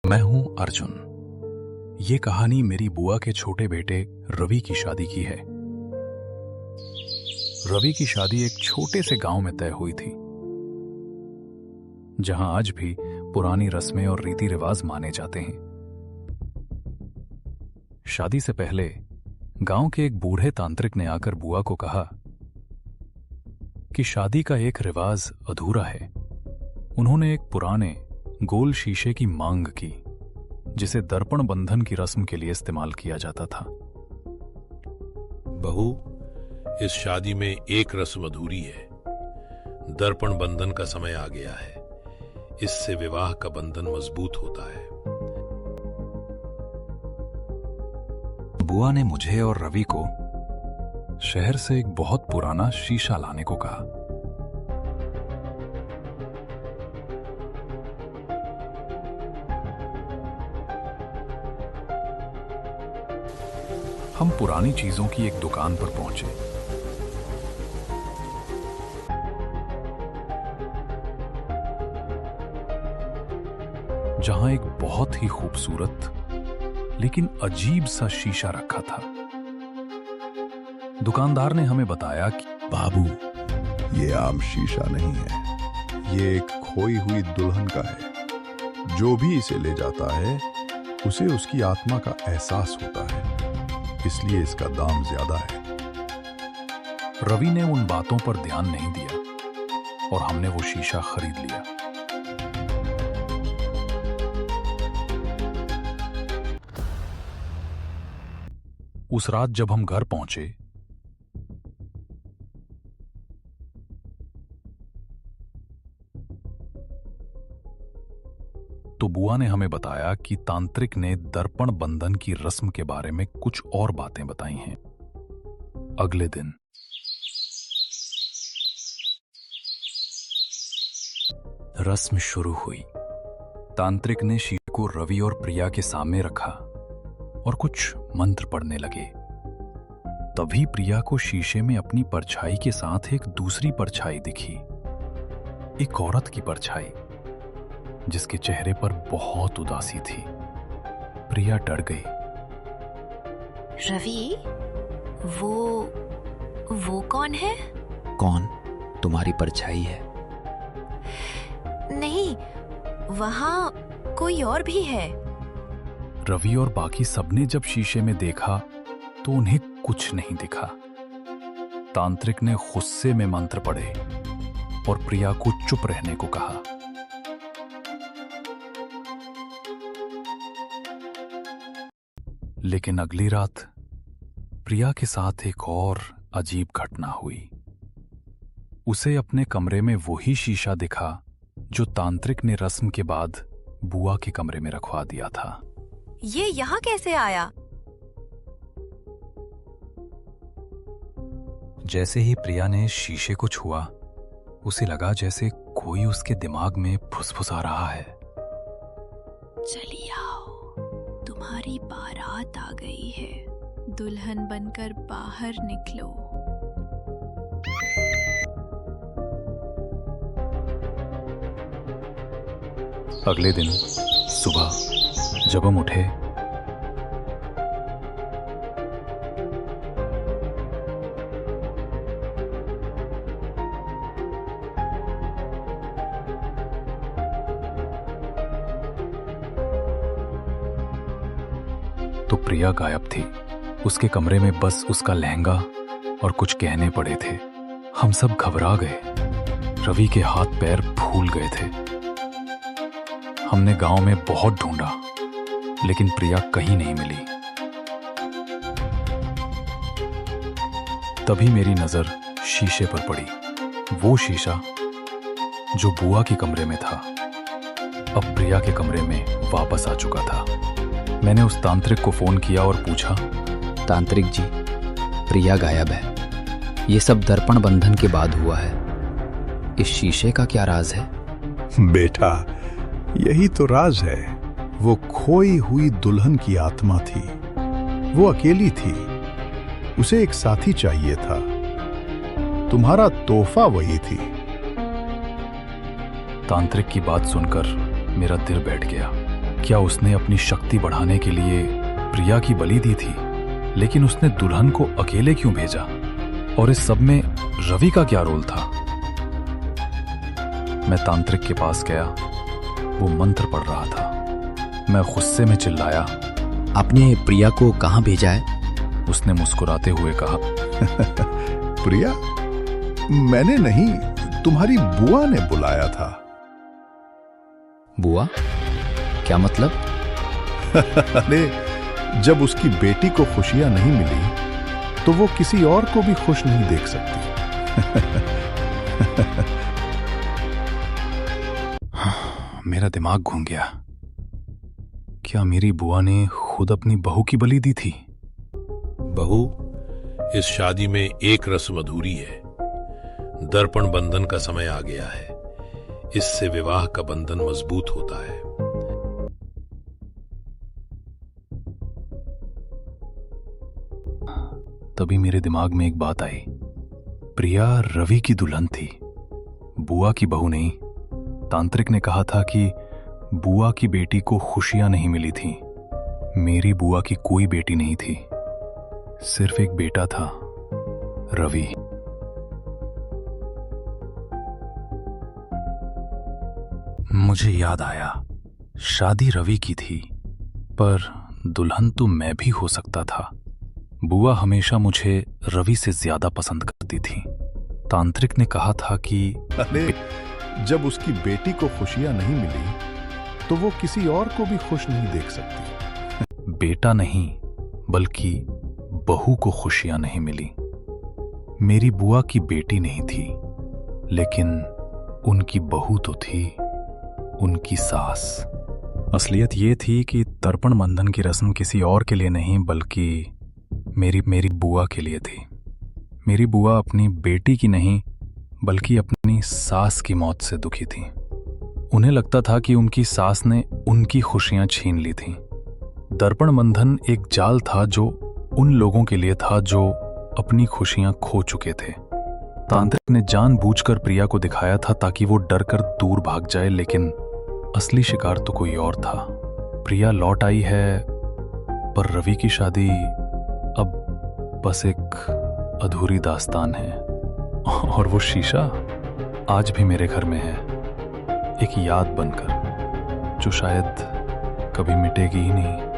मैं हूं अर्जुन। ये कहानी मेरी बुआ के छोटे बेटे रवि की शादी की है। रवि की शादी एक छोटे से गांव में तय हुई थी, जहां आज भी पुरानी रस्में और रीति रिवाज माने जाते हैं। शादी से पहले गांव के एक बूढ़े तांत्रिक ने आकर बुआ को कहा कि शादी का एक रिवाज अधूरा है। उन्होंने एक पुराने गोल शीशे की मांग की, जिसे दर्पण बंधन की रस्म के लिए इस्तेमाल किया जाता था। बहू, इस शादी में एक रस्म अधूरी है। दर्पण बंधन का समय आ गया है। इससे विवाह का बंधन मजबूत होता है। बुआ ने मुझे और रवि को शहर से एक बहुत पुराना शीशा लाने को कहा। हम पुरानी चीजों की एक दुकान पर पहुंचे। जहां एक बहुत ही खूबसूरत लेकिन अजीब सा शीशा रखा था। दुकानदार ने हमें बताया कि बाबू, ये आम शीशा नहीं है, ये एक खोई हुई दुल्हन का है। जो भी इसे ले जाता है उसे उसकी आत्मा का एहसास होता है, इसलिए इसका दाम ज्यादा है। रवि ने उन बातों पर ध्यान नहीं दिया और हमने वो शीशा खरीद लिया। उस रात जब हम घर पहुंचे तो बुआ ने हमें बताया कि तांत्रिक ने दर्पण बंधन की रस्म के बारे में कुछ और बातें बताई हैं। अगले दिन रस्म शुरू हुई। तांत्रिक ने शीशे को रवि और प्रिया के सामने रखा और कुछ मंत्र पढ़ने लगे। तभी प्रिया को शीशे में अपनी परछाई के साथ एक दूसरी परछाई दिखी, एक औरत की परछाई, जिसके चेहरे पर बहुत उदासी थी। प्रिया डर गई। रवि, वो कौन है? कौन? तुम्हारी परछाई है। नहीं, वहां कोई और भी है। रवि और बाकी सबने जब शीशे में देखा तो उन्हें कुछ नहीं दिखा। तांत्रिक ने गुस्से में मंत्र पढ़े और प्रिया को चुप रहने को कहा। लेकिन अगली रात प्रिया के साथ एक और अजीब घटना हुई। उसे अपने कमरे में वही शीशा दिखा जो तांत्रिक ने रस्म के बाद बुआ के कमरे में रखवा दिया था। ये यहाँ कैसे आया? जैसे ही प्रिया ने शीशे को छुआ, उसे लगा जैसे कोई उसके दिमाग में फुसफुसा रहा है। चली आओ, तुम्हारी बारात आ गई है, दुल्हन बनकर बाहर निकलो। अगले दिन सुबह जब हम उठे तो प्रिया गायब थी। उसके कमरे में बस उसका लहंगा और कुछ गहने पड़े थे। हम सब घबरा गए। रवि के हाथ पैर फूल गए थे। हमने गांव में बहुत ढूंढा, लेकिन प्रिया कहीं नहीं मिली। तभी मेरी नजर शीशे पर पड़ी। वो शीशा जो बुआ के कमरे में था, अब प्रिया के कमरे में वापस आ चुका था। मैंने उस तांत्रिक को फोन किया और पूछा, तांत्रिक जी, प्रिया गायब है। ये सब दर्पण बंधन के बाद हुआ है। इस शीशे का क्या राज है? बेटा, यही तो राज है। वो खोई हुई दुल्हन की आत्मा थी। वो अकेली थी, उसे एक साथी चाहिए था। तुम्हारा तोहफा वही थी। तांत्रिक की बात सुनकर मेरा दिल बैठ गया। क्या उसने अपनी शक्ति बढ़ाने के लिए प्रिया की बलि दी थी? लेकिन उसने दुल्हन को अकेले क्यों भेजा? और इस सब में रवि का क्या रोल था? मैं तांत्रिक के पास गया। वो मंत्र पढ़ रहा था। मैं गुस्से में चिल्लाया। आपने प्रिया को कहाँ भेजा है? उसने मुस्कुराते हुए कहा, प्रिया, मैंने नहीं, तुम्हारी बुआ ने बुलाया था। बुआ? क्या मतलब? अरे, जब उसकी बेटी को खुशियां नहीं मिली तो वो किसी और को भी खुश नहीं देख सकती। मेरा दिमाग घूम गया। क्या मेरी बुआ ने खुद अपनी बहू की बलि दी थी? बहू, इस शादी में एक रस्म अधूरी है। दर्पण बंधन का समय आ गया है। इससे विवाह का बंधन मजबूत होता है। तभी मेरे दिमाग में एक बात आई। प्रिया रवि की दुल्हन थी, बुआ की बहू नहीं। तांत्रिक ने कहा था कि बुआ की बेटी को खुशियां नहीं मिली थी। मेरी बुआ की कोई बेटी नहीं थी, सिर्फ एक बेटा था, रवि। मुझे याद आया, शादी रवि की थी, पर दुल्हन तो मैं भी हो सकता था। बुआ हमेशा मुझे रवि से ज्यादा पसंद करती थी। तांत्रिक ने कहा था कि अरे, जब उसकी बेटी को खुशियां नहीं मिली तो वो किसी और को भी खुश नहीं देख सकती। बेटा नहीं, बल्कि बहू को खुशियां नहीं मिली। मेरी बुआ की बेटी नहीं थी, लेकिन उनकी बहू तो थी, उनकी सास। असलियत ये थी कि तर्पण बंधन की रस्म किसी और के लिए नहीं, बल्कि मेरी बुआ के लिए थी। मेरी बुआ अपनी बेटी की नहीं, बल्कि अपनी सास की मौत से दुखी थी। उन्हें लगता था कि उनकी सास ने उनकी खुशियां छीन ली थीं। दर्पण बंधन एक जाल था जो उन लोगों के लिए था जो अपनी खुशियां खो चुके थे। तांत्रिक ने जानबूझकर प्रिया को दिखाया था ताकि वो डरकर दूर भाग जाए, लेकिन असली शिकार तो कोई और था। प्रिया लौट आई है, पर रवि की शादी अब बस एक अधूरी दास्तान है। और वो शीशा आज भी मेरे घर में है, एक याद बनकर, जो शायद कभी मिटेगी ही नहीं।